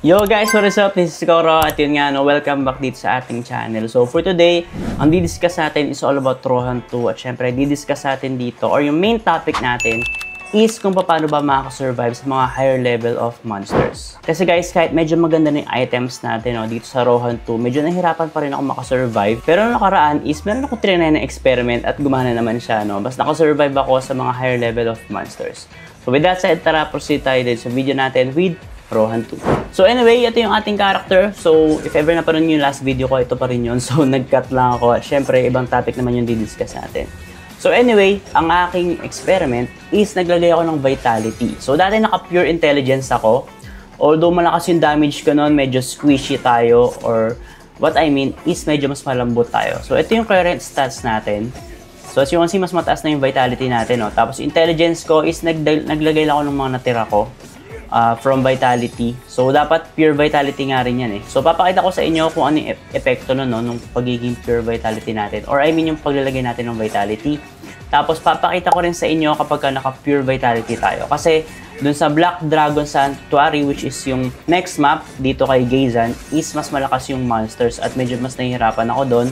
Yo guys, what is up? This is Koro at yun nga, welcome back dito sa ating channel. So for today, ang didiscuss natin is all about Rohan 2 at syempre didiscuss natin dito or yung main topic natin is kung paano ba makakasurvive sa mga higher level of monsters. Kasi guys, kahit medyo maganda na yung items natin dito sa Rohan 2, medyo nahirapan pa rin ako makasurvive. Pero nung nakaraan is meron ako trinay na experiment at gumana naman siya. Basta nakasurvive ako sa mga higher level of monsters. So with that said, tara proceed tayo din sa video natin with Rohan 2. So anyway, ito yung ating character. So if ever napanood nyo yung last video ko, ito pa rin yun. So nag-cut lang ako. At syempre, ibang topic naman yung didiscuss natin. So anyway, ang aking experiment is naglagay ako ng vitality. So dati naka-pure intelligence ako. Although malakas yung damage ko noon, medyo squishy tayo. Or what I mean is medyo mas malambot tayo. So ito yung current stats natin. So as you can see, mas mataas na yung vitality natin. Tapos intelligence ko is naglagay lang ako ng mga natira ko. From vitality. So, dapat pure vitality nga rin yan eh. So, papakita ko sa inyo kung ano yung epekto nung pagiging pure vitality natin. Or I mean yung paglalagay natin ng vitality. Tapos, papakita ko rin sa inyo kapag naka-pure vitality tayo. Kasi, dun sa Black Dragon Sanctuary, which is yung next map dito kay Geizan, is mas malakas yung monsters at medyo mas nahihirapan ako doon.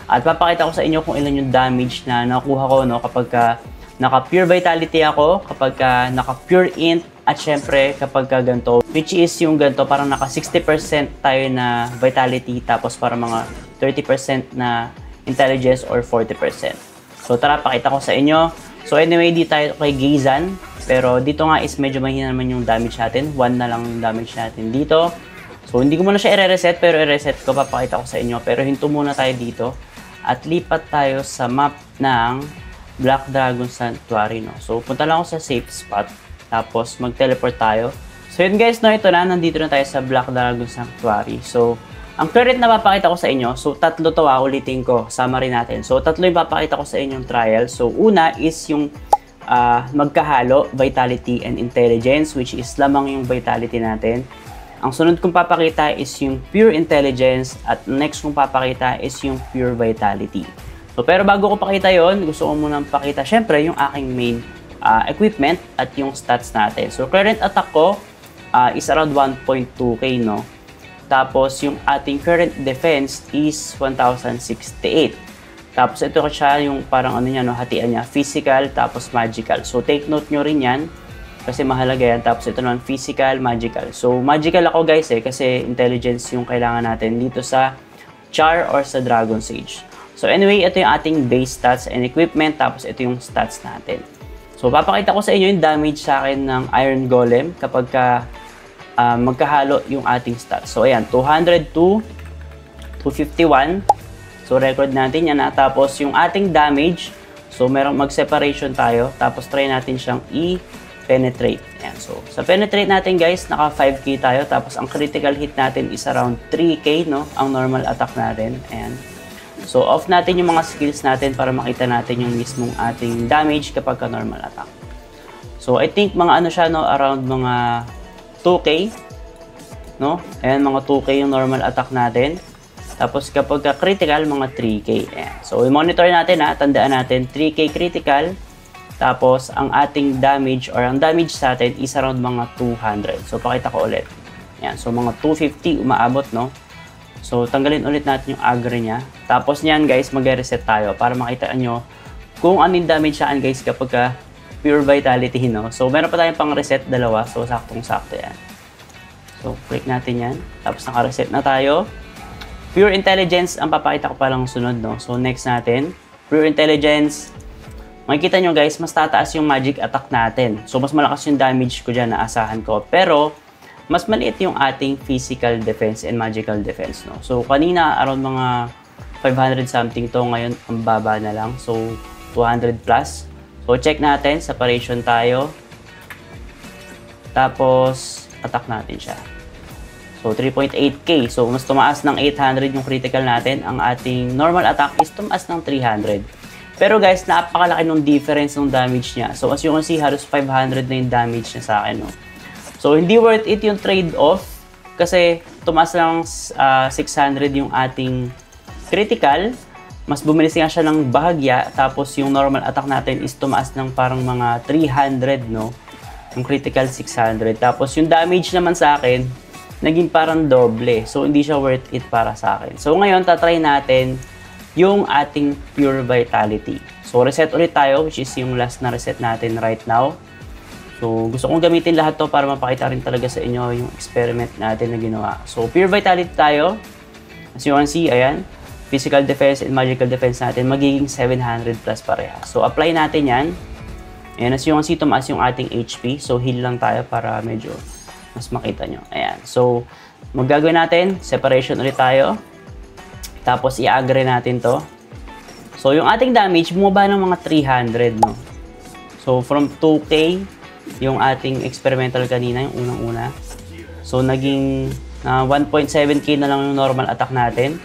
At papakita ko sa inyo kung ilan yung damage na nakuha ko kapag naka-pure vitality ako, kapag naka-pure int, at syempre kapag ganito, which is yung ganito, parang naka 60% tayo na vitality, tapos para mga 30% na intelligence or 40%. So tara, pakita ko sa inyo. So anyway, di tayo kay Geizan, pero dito nga is medyo mahina naman yung damage natin. 1 na lang yung damage natin dito. So hindi ko muna siya i-reset, pero i-reset ko, papakita ko sa inyo. Pero hinto muna tayo dito at lipat tayo sa map ng Black Dragon Sanctuary. So punta lang ako sa safe spot. Tapos, mag-teleport tayo. So, yun guys, ito na. Nandito na tayo sa Black Dragon Sanctuary. So, ang current na papakita ko sa inyo, so, tatlo to ulitin ko. Summary natin. So, tatlo yung papakita ko sa inyong trial. So, una is yung magkahalo, vitality and intelligence, which is lamang yung vitality natin. Ang sunod kong papakita is yung pure intelligence at next kong papakita is yung pure vitality. So, pero bago ko pakita yon, gusto ko munang pakita, syempre, yung aking main equipment at yung stats natin. So, current attack ko is around 1.2k, no? Tapos, yung ating current defense is 1,068. Tapos, ito siya yung parang ano niya, no? Hatian niya. Physical, tapos magical. So, take note nyo rin yan. Kasi mahalaga yan. Tapos, ito naman physical, magical. So, magical ako guys kasi intelligence yung kailangan natin dito sa Char or sa Dragon Sage. So, anyway, ito yung ating base stats and equipment. Tapos, ito yung stats natin. So, papakita ko sa inyo yung damage sa akin ng Iron Golem kapag magkahalo yung ating stats. So, ayan, 202, 251. So, record natin yan. Tapos, yung ating damage, so, merong mag-separation tayo. Tapos, try natin siyang i-penetrate. Ayan, so, sa penetrate natin, guys, naka 5k tayo. Tapos, ang critical hit natin is around 3k, no? Ang normal attack natin. Ayan. So, off natin yung mga skills natin para makita natin yung mismong ating damage kapag normal attack. So, I think mga ano siya, no, around mga 2k, no? Ayan, mga 2k yung normal attack natin. Tapos, kapag critical, mga 3k. Ayan. So, i-monitor natin, tandaan natin, 3k critical. Tapos, ang ating damage or ang damage sa atin is around mga 200. So, pakita ko ulit. Ayan, so mga 250 umaabot, no? So, tanggalin ulit natin yung aggro niya. Tapos niyan, guys, mag-reset tayo para makita nyo kung ano yung damage saan, guys, kapag pure vitality, no? So, meron pa tayong pang-reset, dalawa. So, saktong-sakto yan. So, click natin yan. Tapos, naka-reset na tayo. Pure intelligence, ang papakita ko pa lang sunod, no? So, next natin. Pure intelligence. Makikita nyo, guys, mas tataas yung magic attack natin. So, mas malakas yung damage ko dyan na asahan ko. Pero, mas maliit yung ating physical defense and magical defense, no? So, kanina, around mga 500 something to. Ngayon, ang baba na lang. So, 200 plus. So, check natin. Separation tayo. Tapos, attack natin siya. So, 3.8k. So, mas tumaas ng 800 yung critical natin. Ang ating normal attack is tumaas ng 300. Pero guys, napakalaki ng difference ng damage niya. So, as you can see, halos 500 na yung damage niya sa akin, no? So, hindi worth it yung trade-off kasi tumaas lang 600 yung ating critical. Mas bumilis nga siya ng bahagya. Tapos, yung normal attack natin is tumaas ng parang mga 300, no? Yung critical 600. Tapos, yung damage naman sa akin, naging parang doble. So, hindi siya worth it para sa akin. So, ngayon, tatry natin yung ating Pure Vitality. So, reset ulit tayo, which is yung last na reset natin right now. So, gusto kong gamitin lahat to para mapakita rin talaga sa inyo yung experiment natin na ginawa. So, Pure Vitality tayo. As you can see, ayan, physical defense and magical defense natin magiging 700 plus pareha. So, apply natin yan. And as you can see, tumaas yung ating HP. So, heal lang tayo para medyo mas makita nyo. Ayan. So, magagawin natin, separation ulit tayo. Tapos, i-agree natin to. So, yung ating damage, bumaba ng mga 300, no? So, from 2K, yung ating experimental kanina, yung unang-una. So, naging 1.7K na lang yung normal attack natin.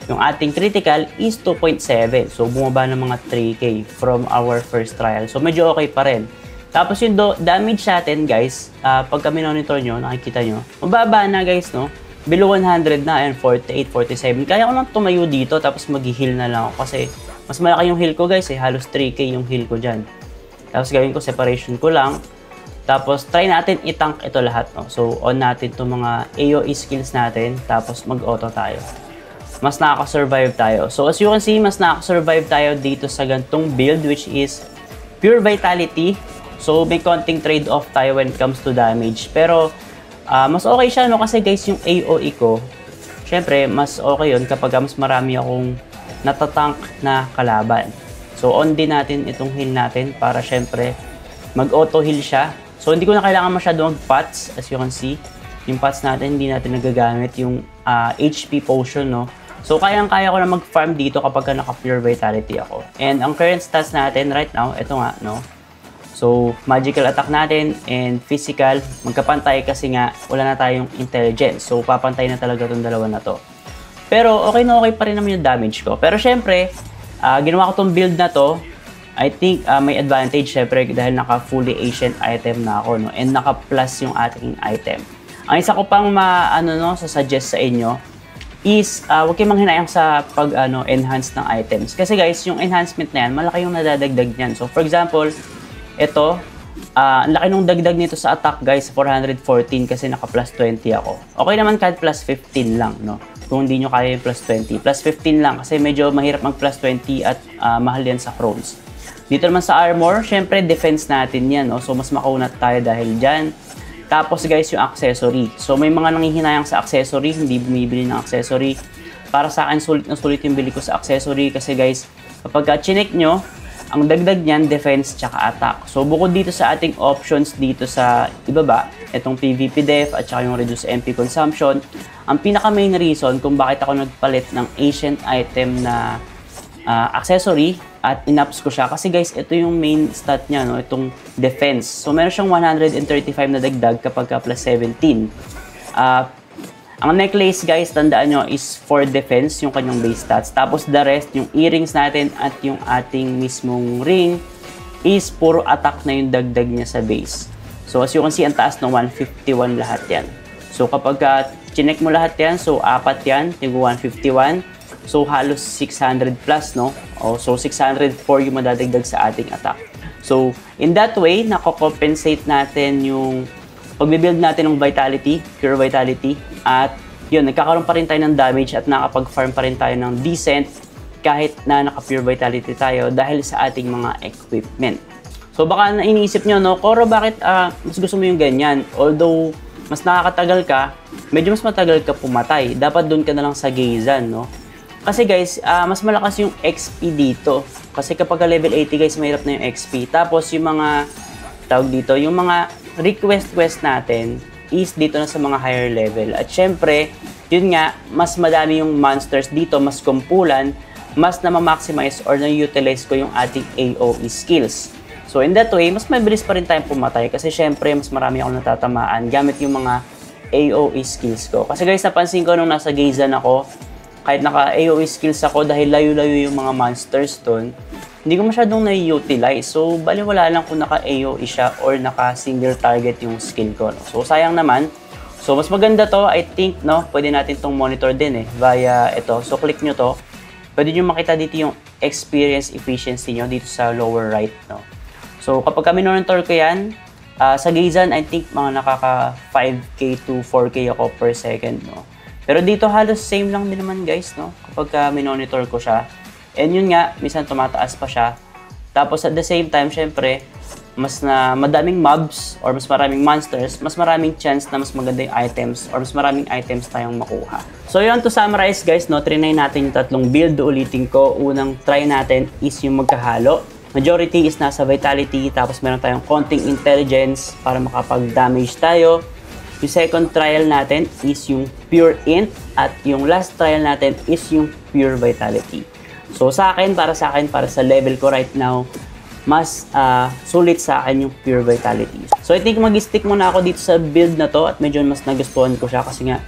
Yung ating critical is 2.7. So, bumaba ng mga 3K from our first trial. So, medyo okay pa rin. Tapos, yung damage natin, guys, pagka minonitor nyo, nakikita nyo, mababa na, guys, no? Below 100 na, and 48, 47. Kaya ko lang tumayo dito, tapos mag-heal na lang ako. Kasi, mas malaki yung heal ko, guys, halos 3K yung heal ko dyan. Tapos, gawin ko, separation ko lang. Tapos, try natin i-tank ito lahat, no? So, on natin itong mga AoE skills natin, tapos mag-auto tayo. Mas nakaka-survive tayo. So, as you can see, mas nakaka-survive tayo dito sa gantong build, which is Pure Vitality. So, may konting trade-off tayo when it comes to damage. Pero, mas okay siya, no? Kasi guys, yung AoE ko, syempre, mas okay yun kapag mas marami akong natatank na kalaban. So, on din natin itong heal natin para syempre, mag-auto heal siya. So, hindi ko na kailangan masyadong mag-pots, as you can see. Yung pots natin, hindi natin nagagamit yung HP potion, no? So, kayang-kaya ko na mag-farm dito kapag naka-Pure Vitality ako. And ang current stats natin right now, ito nga, no? So, magical attack natin and physical, magkapantay kasi nga wala na tayong intelligence. So, papantay na talaga itong dalawa na to. Pero, okay na okay pa rin naman yung damage ko. Pero, syempre, ginawa ko itong build na to. I think may advantage, syempre, dahil naka-fully ancient item na ako, no? And naka-plus yung ating item. Ang isa ko pang suggest sa inyo is huwag kayong manghinayang sa enhance ng items. Kasi guys, yung enhancement na yan, malaki yung nadadagdag niyan. So for example, ito, ang laki nung dagdag nito sa attack guys, 414 kasi naka plus 20 ako. Okay naman kahit plus 15 lang, no? Kung hindi nyo kaya yung plus 20. Plus 15 lang kasi medyo mahirap mag plus 20 at mahal yan sa crowns. Dito naman sa armor, syempre defense natin yan, no? So mas makaunat tayo dahil dyan. Tapos guys, yung accessory. So may mga nanghihinayang sa accessory, hindi bumibili ng accessory. Para sa akin, sulit na sulit yung bili ko sa accessory kasi guys, kapag chinek nyo, ang dagdag niyan, defense tsaka attack. So bukod dito sa ating options dito sa ibaba, itong PvP def at saka yung reduce MP consumption, ang pinaka main reason kung bakit ako nagpalit ng ancient item na accessory at inaps ko siya kasi guys, ito yung main stat niya, no? Itong defense. So meron siyang 135 na dagdag kapag plus 17. Ang necklace guys, tandaan nyo, is for defense, yung kanyang base stats. Tapos the rest, yung earrings natin at yung ating mismong ring is puro attack na yung dagdag niya sa base. So as you can see, ang taas ng 151 lahat yan. So kapag chinek mo lahat yan, so apat yan, yung 151. So, halos 600 plus, no? So, 604 yung madadagdag sa ating attack. So, in that way, nako-compensate natin yung pagbibuild natin ng Vitality, Pure Vitality. At, yun, nagkakaroon pa rin tayo ng damage at nakapag-farm pa rin tayo ng decent kahit na naka-Pure Vitality tayo dahil sa ating mga equipment. So, baka iniisip nyo, no? Koro, bakit mas gusto mo yung ganyan? Although, mas nakakatagal ka, medyo mas matagal ka pumatay. Dapat doon ka na lang sa Geizan, no? Kasi guys, mas malakas yung XP dito. Kasi kapag level 80 guys, mahirap na yung XP. Tapos yung mga, tawag dito, yung mga request natin is dito na sa mga higher level. At syempre, yun nga, mas madami yung monsters dito, mas kumpulan, mas na ma-maximize or na-utilize ko yung ating AoE skills. So in that way, mas mabilis pa rin tayong pumatay. Kasi syempre, mas marami akong natatamaan gamit yung mga AoE skills ko. Kasi guys, napansin ko nung nasa Geizan ako, kahit naka-AoE skills ako dahil layo-layo yung mga monsters doon, hindi ko masyadong na-utilize. So, baliwala lang kung naka-AoE siya or naka-single target yung skill ko. No? So, sayang naman. So, mas maganda to, I think, no? Pwede natin itong monitor din via ito. So, click nyo to. Pwede nyo makita dito yung experience efficiency nyo dito sa lower right. No? So, kapag monitor ko yan, Sa Gazan, I think mga nakaka 5K to 4K ako per second, no? Pero dito halos same lang din naman guys, no? Kapag minonitor ko siya. And yun nga, minsan tumataas pa siya. Tapos at the same time, syempre, madaming mobs or mas maraming monsters, mas maraming chance na mas maganda yung items or mas maraming items tayong makuha. So yun, to summarize guys, no, trinay natin yung tatlong build. Ulitin ko, unang try natin is yung magkahalo. Majority is nasa vitality, tapos meron tayong konting intelligence para makapag-damage tayo. Yung second trial natin is yung pure int at yung last trial natin is yung pure vitality. So para sa level ko right now, mas sulit sa akin yung pure vitality. So I think mag-stick muna ako dito sa build na to at medyo mas nagustuhan ko siya kasi nga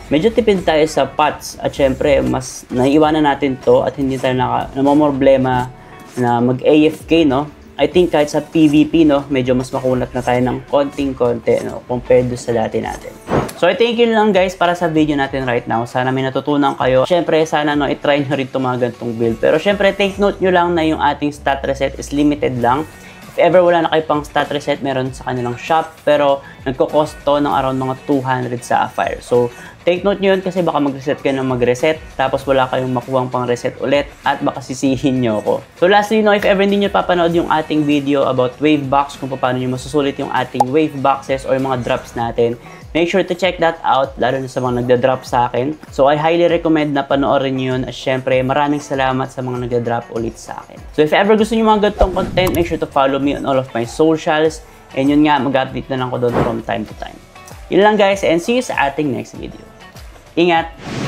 medyo tipid tayo sa pots at syempre mas naiiwanan natin to at hindi tayo namomroblema na mag-AFK, no? I think kahit sa PvP, no, medyo mas makunat na tayo ng konting-konti, no, compared sa dati natin. So I think yun lang guys para sa video natin right now. Sana may natutunan kayo. Syempre sana no, i-try nyo rin mga ganitong build. Pero syempre take note nyo lang na yung ating stat reset is limited lang. If ever wala na kayo pang stat reset, meron sa kanilang shop. Pero nagko-cost to ng around mga 200 sa Sapphire. So take note nyo yun kasi baka mag-reset kayo ng mag-reset. Tapos wala kayong makuhang pang reset ulit at baka sisihin nyo ako. So lastly, no, if ever hindi nyo papanood yung ating video about wave box, kung paano nyo masusulit yung ating wave boxes or mga drops natin, make sure to check that out, lalo na sa mga nagda-drop sa akin. So I highly recommend na panoorin nyo yun. At syempre, maraming salamat sa mga nagda-drop ulit sa akin. So if ever gusto nyo mga ganitong content, make sure to follow me on all of my socials. And yun nga, mag-update na lang ko doon from time to time. Yun lang guys, and see you sa ating next video. Ingat!